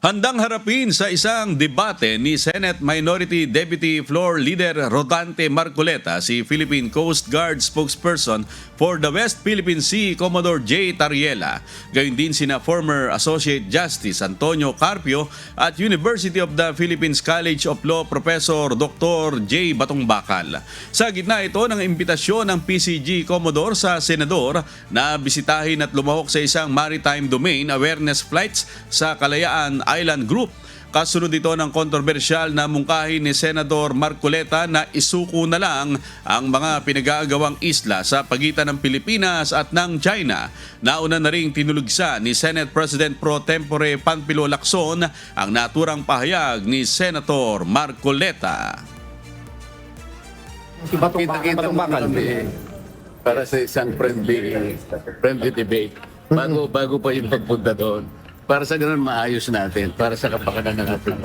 Handang harapin sa isang debate ni Senate Minority Deputy Floor Leader Rodante Marcoleta si Philippine Coast Guard spokesperson for the West Philippine Sea Commodore J. Tariela. Gayun din sina former Associate Justice Antonio Carpio at University of the Philippines College of Law Professor Dr. J. Batongbakal. Sa gitna ito ng imbitasyon ng PCG Commodore sa Senador na bisitahin at lumahok sa isang maritime domain awareness flights sa Kalayaan Island Group. Kasunod ito ng kontrobersyal na mungkahi ni Senador Marcoleta na isuko na lang ang mga pinag-aagawang isla sa pagitan ng Pilipinas at ng China. Nauna na ring tinulugsa ni Senate President Pro Tempore Panfilo Lacson ang naturang pahayag ni Senator Marcoleta. Kita-kita mo kami para sa isang friendly debate bago pa yung pagpunta doon. Para sa ganun maayos natin, para sa kapakanan ng ating